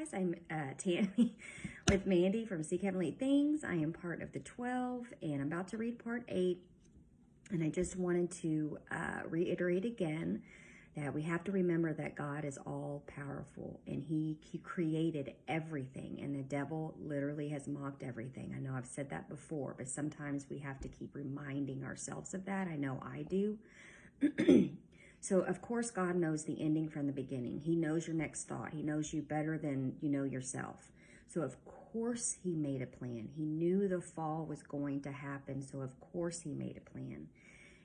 I'm Tammy with Mandy from Seek Heavenly Things. I am part of the 12 and I'm about to read part 8. And I just wanted to reiterate again that we have to remember that God is all powerful and he created everything, and the devil literally has mocked everything. I know I've said that before, but sometimes we have to keep reminding ourselves of that. I know I do. So, of course, God knows the ending from the beginning. He knows your next thought. He knows you better than you know yourself. So, of course, he made a plan. He knew the fall was going to happen. So, of course, he made a plan.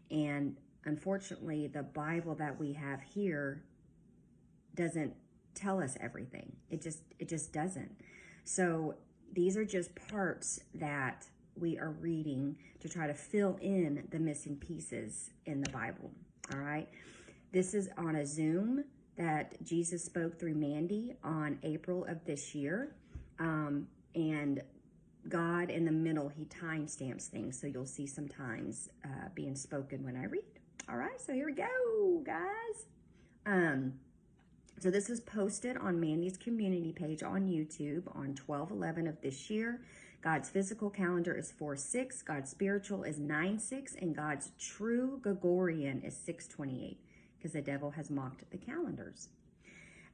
And unfortunately, the Bible that we have here doesn't tell us everything. It just doesn't. So, these are just parts that we are reading to try to fill in the missing pieces in the Bible. All right. This is on a Zoom that Jesus spoke through Mandy on April of this year. And God in the middle, he timestamps things. So you'll see sometimes being spoken when I read. All right, so here we go, guys. So this is posted on Mandy's community page on YouTube on 12/11 of this year. God's physical calendar is 4/6. God's spiritual is 9/6. And God's true Gregorian is 6/28. Because the devil has mocked the calendars.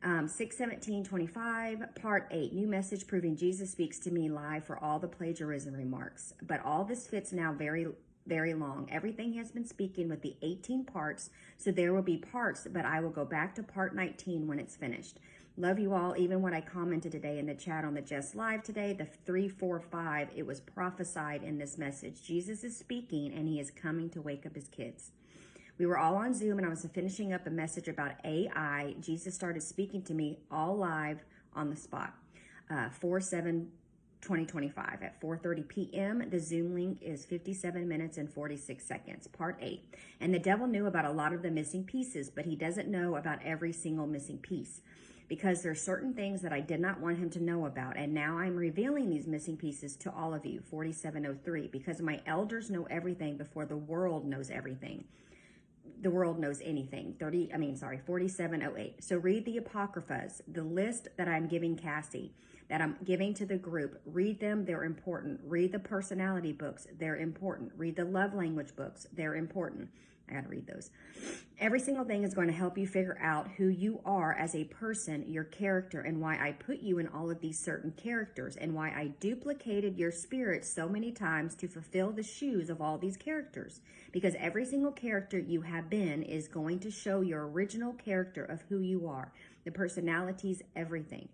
6/17/25, part 8, new message proving Jesus speaks to me live for all the plagiarism remarks. But all this fits now very, very long. Everything has been speaking with the 18 parts, so there will be parts, but I will go back to part 19 when it's finished. Love you all. Even what I commented today in the chat on the Just Live today, the 3, 4, 5, it was prophesied in this message. Jesus is speaking and he is coming to wake up his kids. We were all on Zoom and I was finishing up a message about AI. Jesus started speaking to me all live on the spot. 4/7/2025 at 4:30 p.m. The Zoom link is 57 minutes and 46 seconds, part 8. And the devil knew about a lot of the missing pieces, but he doesn't know about every single missing piece, because there's certain things that I did not want him to know about. And now I'm revealing these missing pieces to all of you, 4703, because my elders know everything before the world knows everything. The world knows anything. 4708. So read the Apocryphas, the list that I'm giving Cassie, that I'm giving to the group. Read them, they're important. Read the personality books, they're important. Read the love language books, they're important. I gotta read those. Every single thing is going to help you figure out who you are as a person, your character, and why I put you in all of these certain characters, and why I duplicated your spirit so many times to fulfill the shoes of all these characters. Because every single character you have been is going to show your original character of who you are. The personalities, everything.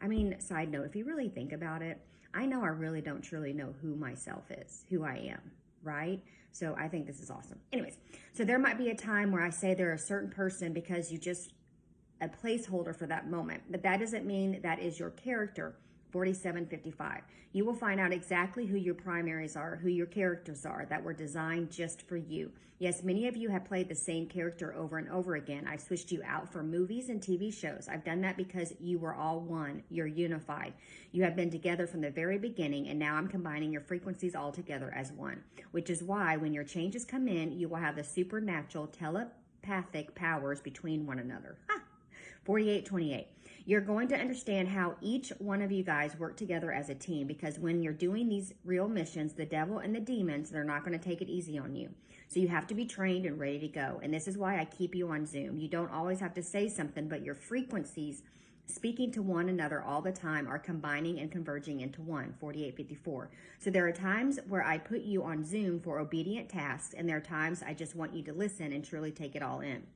I mean, side note, if you really think about it, I know I really don't truly know who myself is, who I am, right? So I think this is awesome. Anyways, so there might be a time where I say they're a certain person because you just a placeholder for that moment, but that doesn't mean that is your character. 4755. You will find out exactly who your primaries are, who your characters are that were designed just for you. Yes, many of you have played the same character over and over again. I've switched you out for movies and TV shows. I've done that because you were all one. You're unified. You have been together from the very beginning, and now I'm combining your frequencies all together as one, which is why when your changes come in, you will have the supernatural telepathic powers between one another. 4828. You're going to understand how each one of you guys work together as a team, because when you're doing these real missions, the devil and the demons, they're not going to take it easy on you. So you have to be trained and ready to go. And this is why I keep you on Zoom. You don't always have to say something, but your frequencies speaking to one another all the time are combining and converging into one. 4854. So there are times where I put you on Zoom for obedient tasks, and there are times I just want you to listen and truly take it all in.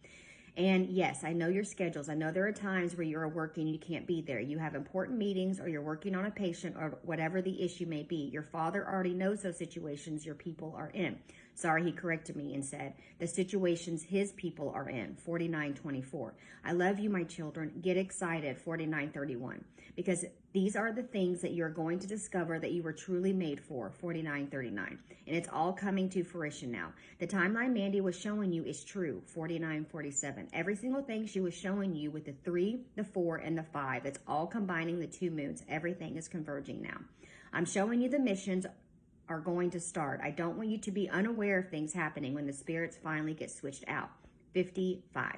And yes, I know your schedules. I know there are times where you're working and you can't be there. You have important meetings, or you're working on a patient, or whatever the issue may be. Your Father already knows those situations your people are in. Sorry, he corrected me and said the situations his people are in. 4924. I love you, my children. Get excited. 4931. Because these are the things that you're going to discover that you were truly made for. 4939. And it's all coming to fruition now. The timeline Mandy was showing you is true. 4947. Every single thing she was showing you with the 3, the 4, and the 5, it's all combining the 2 moons. Everything is converging now. I'm showing you the missions are going to start. I don't want you to be unaware of things happening when the spirits finally get switched out. 55.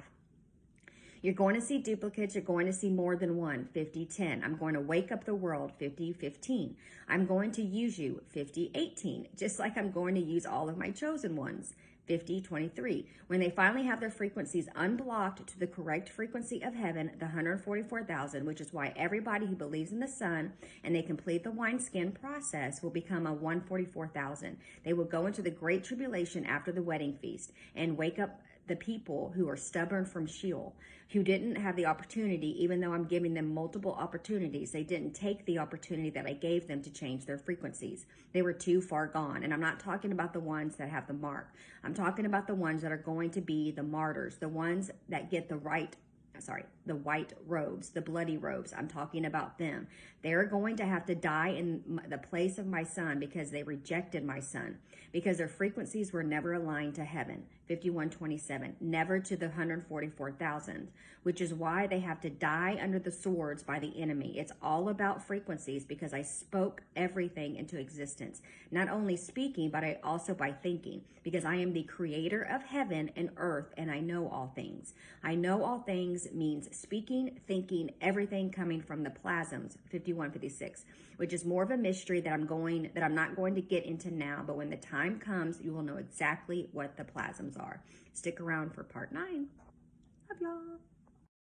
You're going to see duplicates. You're going to see more than one. 50-10. I'm going to wake up the world. 50-15. I'm going to use you. 50-18. Just like I'm going to use all of my chosen ones. 50-23. When they finally have their frequencies unblocked to the correct frequency of heaven, the 144,000, which is why everybody who believes in the Son and they complete the wineskin process will become a 144,000. They will go into the great tribulation after the wedding feast and wake up the people who are stubborn from Sheol, who didn't have the opportunity, even though I'm giving them multiple opportunities. They didn't take the opportunity that I gave them to change their frequencies. They were too far gone. And I'm not talking about the ones that have the mark. I'm talking about the ones that are going to be the martyrs, the ones that get the white robes, the bloody robes. I'm talking about them. They're going to have to die in the place of my Son because they rejected my Son, because their frequencies were never aligned to heaven. 51-27, never to the 144,000, which is why they have to die under the swords by the enemy. It's all about frequencies, because I spoke everything into existence. Not only speaking, but I also by thinking, because I am the creator of heaven and earth, and I know all things. I know all things means speaking, thinking, everything coming from the plasms. 51-56, which is more of a mystery that I'm not going to get into now, but when the time comes, you will know exactly what the plasms are. Stick around for part 9. Love y'all.